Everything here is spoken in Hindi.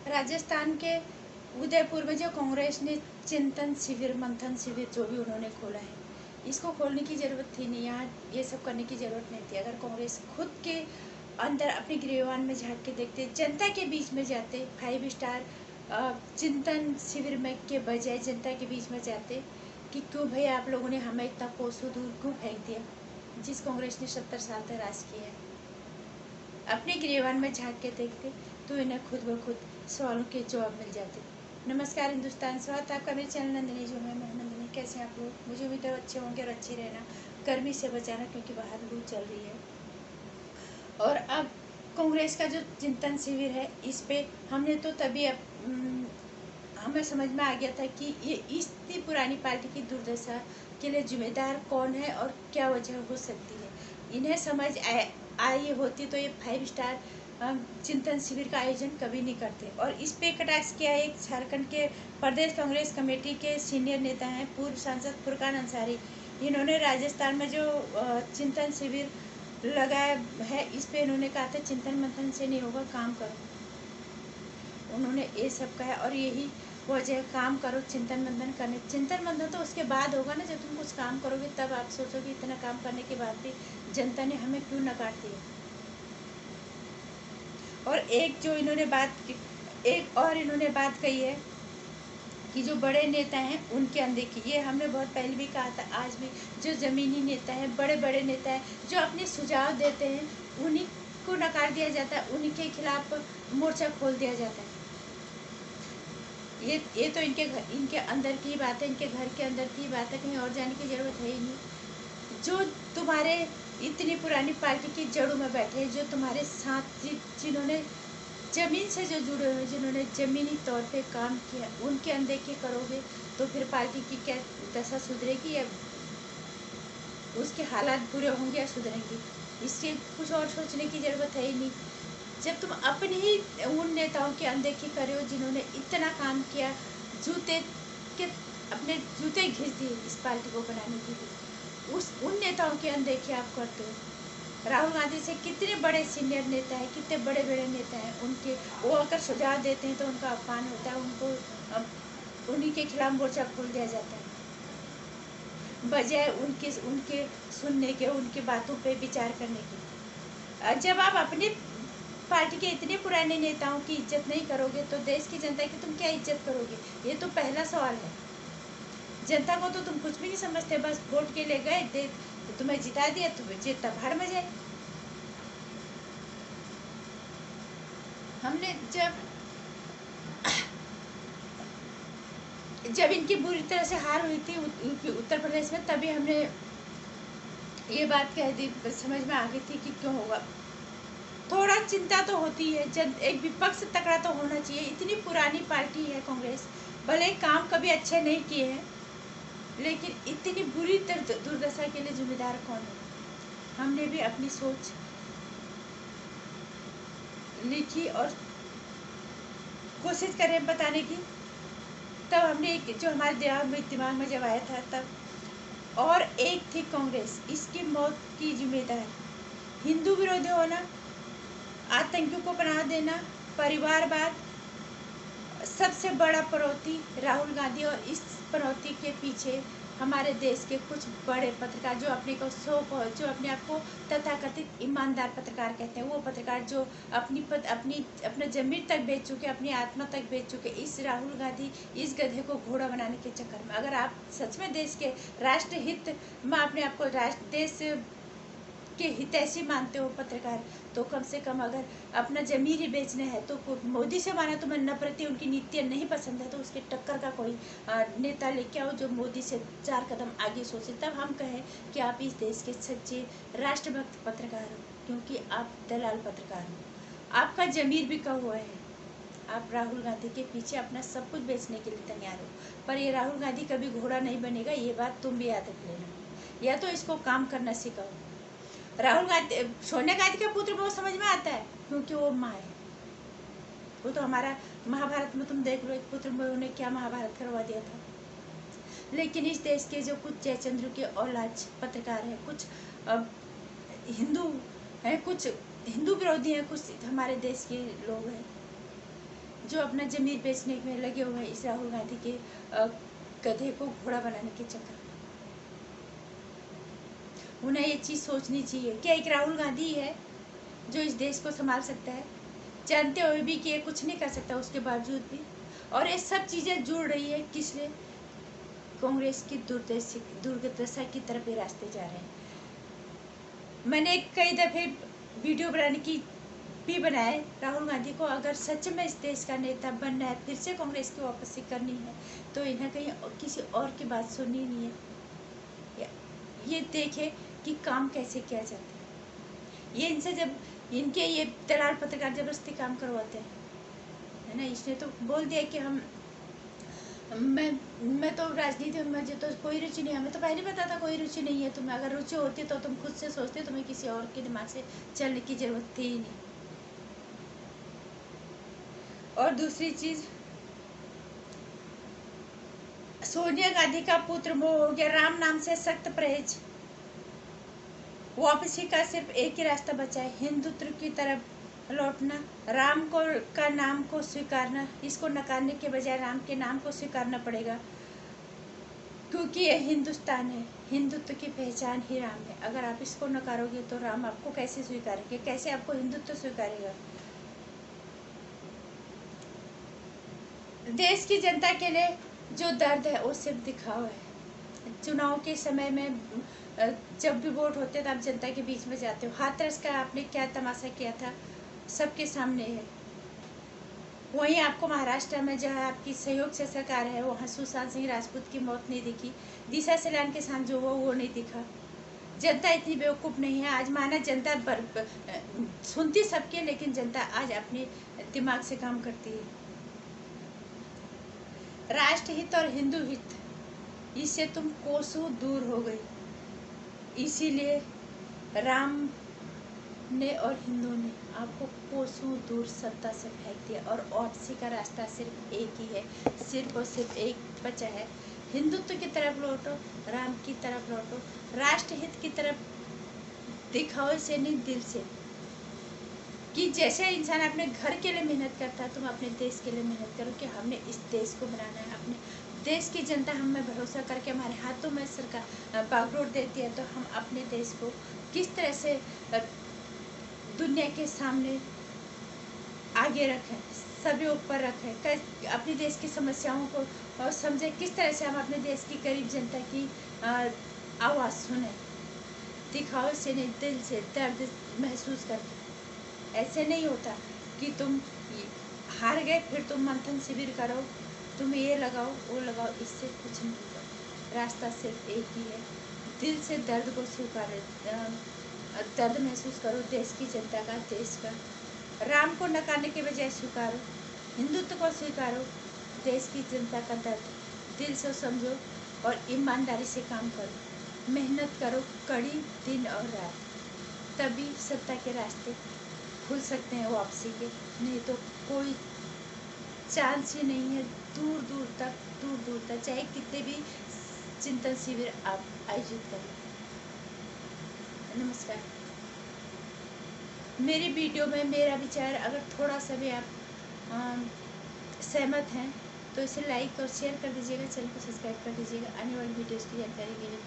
राजस्थान के उदयपुर में जो कांग्रेस ने चिंतन शिविर, मंथन शिविर जो भी उन्होंने खोला है, इसको खोलने की ज़रूरत थी नहीं। यहाँ ये सब करने की ज़रूरत नहीं थी। अगर कांग्रेस खुद के अंदर अपने गिरेबान में झांक के देखते, जनता के बीच में जाते, 5 स्टार चिंतन शिविर में के बजाय जनता के बीच में जाते कि क्यों भाई आप लोगों ने हमें इतना कोसों दूर क्यों फेंक दिया, जिस कांग्रेस ने 70 साल तक राज किया है। अपने गिरेबान में झांक के देखते तो इन्हें खुद ब खुद सवालों के जवाब मिल जाते। नमस्कार हिंदुस्तान, स्वागत है आपका मेरे चैनल नंदिनी जो मैं नंदिनी। कैसे हैं आप लोग? मुझे उम्मीद है अच्छे होंगे और अच्छे रहना, गर्मी से बचाना, क्योंकि बाहर लू चल रही है। और अब कांग्रेस का जो चिंतन शिविर है, इस पे हमने तो तभी हमें समझ में आ गया था कि ये इतनी पुरानी पार्टी की दुर्दशा के लिए जिम्मेदार कौन है और क्या वजह हो सकती है। इन्हें समझ आई होती तो ये 5 स्टार चिंतन शिविर का आयोजन कभी नहीं करते। और इस पे कटाक्ष किया एक झारखंड के प्रदेश कांग्रेस कमेटी के सीनियर नेता हैं, पूर्व सांसद फुरकान अंसारी। इन्होंने राजस्थान में जो चिंतन शिविर लगाया है, इस पे इन्होंने कहा था चिंतन मंथन से नहीं होगा, काम करो। उन्होंने ये सब कहा और यही वजह, काम करो, चिंतन मंथन करने। चिंतन मंथन तो उसके बाद होगा ना, जब तुम कुछ काम करोगे तब आप सोचोगे इतना काम करने के बाद भी जनता ने हमें क्यों नकार दिया। और एक इन्होंने बात कही है कि जो बड़े नेता हैं उनके अनदेखी। ये हमने बहुत पहले भी कहा था, आज भी जो ज़मीनी नेता हैं, बड़े बड़े नेता हैं, जो अपने सुझाव देते हैं, उन्हीं को नकार दिया जाता है, उन्हीं के खिलाफ मोर्चा खोल दिया जाता है। ये तो इनके अंदर की बात है, इनके घर के अंदर की बात है, कहीं और जाने की ज़रूरत है ही नहीं। जो तुम्हारे इतनी पुरानी पार्टी की जड़ों में बैठे, जो तुम्हारे साथ जिन्होंने ज़मीन से जो जुड़े हुए, जिन्होंने ज़मीनी तौर पे काम किया, उनके अनदेखी करोगे तो फिर पार्टी की क्या दशा सुधरेगी या उसके हालात बुरे होंगे या सुधरेंगे। इससे कुछ और सोचने की ज़रूरत है ही नहीं। जब तुम अपने ही उन नेताओं की अनदेखी करे हो जिन्होंने इतना काम किया, अपने जूते घिस दिए इस पार्टी को बनाने के लिए, उन नेताओं की अनदेखी आप करते हो। राहुल गांधी से कितने बड़े सीनियर नेता हैं, कितने बड़े बड़े नेता हैं, उनके वो अगर सुझाव देते हैं तो उनका अपमान होता है, उनको उन्हीं के खिलाफ मोर्चा खोल दिया जाता है, बजाय उनके सुनने के, उनकी बातों पे विचार करने की। जब आप अपनी पार्टी के इतने पुराने नेताओं की इज्जत नहीं करोगे तो देश की जनता की तुम क्या इज्जत करोगे? ये तो पहला सवाल है। जनता को तो तुम कुछ भी नहीं समझते, बस वोट के लिए गए, तुम्हें जिता दिया, तुम्हें जीता भाड़ में जाए। हमने जब इनकी बुरी तरह से हार हुई थी उत्तर प्रदेश में, तभी हमने ये बात कह दी, समझ में आ गई थी कि क्यों होगा। थोड़ा चिंता तो होती है, जब एक विपक्ष तकड़ा तो होना चाहिए। इतनी पुरानी पार्टी है कांग्रेस, भले काम कभी अच्छे नहीं किए हैं, लेकिन इतनी बुरी दुर्दशा के लिए जिम्मेदार कौन है? हमने भी अपनी सोच लिखी और कोशिश करें बताने की। तब हमने जो हमारे दिमाग में जब आया था तब, और एक थी कांग्रेस, इसकी मौत की जिम्मेदार हिंदू विरोधी होना, आतंकियों को पनाह देना, परिवारवाद, सबसे बड़ा पनौती राहुल गांधी। और इस पनौती के पीछे हमारे देश के कुछ बड़े पत्रकार, जो अपने आप को तथाकथित ईमानदार पत्रकार कहते हैं, वो पत्रकार जो अपना जमीर तक बेच चुके, अपनी आत्मा तक बेच चुके, इस राहुल गांधी, इस गधे को घोड़ा बनाने के चक्कर में। अगर आप सच में देश के राष्ट्र हित में अपने आप को देश के हितैषी मानते हो पत्रकार, तो कम से कम अगर अपना जमीर ही बेचना है तो मोदी से माना तुम्हें नफरती, उनकी नीतियाँ नहीं पसंद है, तो उसके टक्कर का कोई नेता लेके आओ जो मोदी से 4 कदम आगे सोचे, तब हम कहें कि आप इस देश के सच्चे राष्ट्रभक्त पत्रकार हो। क्योंकि आप दलाल पत्रकार हो, आपका जमीर बिका हुआ है। आप राहुल गांधी के पीछे अपना सब कुछ बेचने के लिए तैयार हो, पर ये राहुल गांधी कभी घोड़ा नहीं बनेगा, ये बात तुम भी याद रख लेना। या तो इसको काम करना सिखाओ। राहुल गांधी, सोनिया गांधी का पुत्र बहुत समझ में आता है, क्योंकि वो माँ है। वो तो हमारा महाभारत में तुम देख लो, एक पुत्र में उन्हें क्या महाभारत करवा दिया था। लेकिन इस देश के जो कुछ जयचंद्र के औलाद पत्रकार हैं, कुछ हिंदू हैं, कुछ हिंदू विरोधी हैं, कुछ हमारे देश के लोग हैं जो अपना ज़मीर बेचने में लगे हुए हैं इस राहुल गांधी के गधे को घोड़ा बनाने के चक्कर में। उन्हें ये चीज़ सोचनी चाहिए, क्या एक राहुल गांधी है जो इस देश को संभाल सकता है, जानते हुए भी कि ये कुछ नहीं कर सकता उसके बावजूद भी। और ये सब चीज़ें जुड़ रही है किसलिए? कांग्रेस की दुर्दशा की तरफ ये रास्ते जा रहे हैं। मैंने कई दफ़े वीडियो बनाने की भी बनाए राहुल गांधी को, अगर सच में इस देश का नेता बनना है, फिर से कांग्रेस की वापसी करनी है, तो इन्हें कहीं किसी और की बात सुननी नहीं है। ये देखे कि काम कैसे किया जाता है। ये इनसे जब इनके ये दलाल पत्रकार जबरदस्ती काम करवाते हैं, है ना। इसने तो बोल दिया कि मैं तो राजनीति में मुझे तो कोई रुचि नहीं है। हमें तो पहले पता था कोई रुचि नहीं है तुम्हें। अगर रुचि होती तो तुम खुद से सोचते, तुम्हें किसी और के दिमाग से चलने की जरूरत थी ही नहीं। और दूसरी चीज, सोनिया गांधी का पुत्र मोह हो गया, राम नाम से सख्त परहेज। वापसी का सिर्फ एक ही रास्ता बचा है, हिंदुत्व की तरफ लौटना, राम को का नाम को स्वीकारना। इसको नकारने के बजाय राम के नाम को स्वीकारना पड़ेगा, क्योंकि यह हिंदुस्तान है, हिंदुत्व की पहचान ही राम है। अगर आप इसको नकारोगे तो राम आपको कैसे स्वीकारेंगे, कैसे आपको हिंदुत्व स्वीकारेगा? देश की जनता के लिए जो दर्द है वो सिर्फ दिखावा है। चुनाव के समय में जब भी वोट होते तो आप जनता के बीच में जाते हो। हाथरस का आपने क्या तमाशा किया था सबके सामने है। वहीं आपको महाराष्ट्र में जहाँ आपकी सहयोग से सरकार है, वहाँ सुशांत सिंह राजपूत की मौत नहीं दिखी, दिशा सलान के साथ जो हुआ वो नहीं दिखा। जनता इतनी बेवकूफ़ नहीं है। आज माना जनता सुनती सबके, लेकिन जनता आज अपने दिमाग से काम करती है। राष्ट्रहित और हिंदू हित, इससे तुम कोसों दूर हो गई। इसीलिए राम ने और हिंदू ने आपको कोसों दूर सत्ता से फेंक दिया, और वापसी का रास्ता सिर्फ एक ही है, सिर्फ और सिर्फ एक बचा है। हिंदुत्व की तरफ लौटो, राम की तरफ लौटो, राष्ट्रहित की तरफ दिखाओ से नहीं, दिल से। कि जैसे इंसान अपने घर के लिए मेहनत करता है, तुम अपने देश के लिए मेहनत करो कि हमने इस देश को बनाना है। अपने देश की जनता हम में भरोसा करके हमारे हाथों में सरकार बागडोर देती है, तो हम अपने देश को किस तरह से दुनिया के सामने आगे रखें, सभी ऊपर रखें, अपने देश की समस्याओं को समझें, किस तरह से हम अपने देश की गरीब जनता की आवाज़ सुने। दिखाओ से नहीं, दिल से दर्द महसूस करके। ऐसे नहीं होता कि तुम हार गए फिर तुम मंथन शिविर करो, तुम ये लगाओ वो लगाओ, इससे कुछ नहीं होगा। रास्ता सिर्फ एक ही है, दिल से दर्द को स्वीकारो, दर्द महसूस करो देश की जनता का, देश का। राम को नकारने के बजाय स्वीकारो, हिंदुत्व को स्वीकारो, देश की जनता का दर्द दिल से समझो और ईमानदारी से काम करो, मेहनत करो कड़ी दिन और रात, तभी सत्ता के रास्ते खुल सकते हैं वापसी के। नहीं तो कोई चांस ही नहीं है। दूर दूर तक चाहे कितने भी चिंतन शिविर आप आयोजित करें। नमस्कार। मेरी वीडियो में मेरा विचार अगर थोड़ा सा भी आप सहमत हैं तो इसे लाइक और शेयर कर दीजिएगा, चैनल को सब्सक्राइब कर दीजिएगा। आने वाली वीडियोस की जानकारी के लिए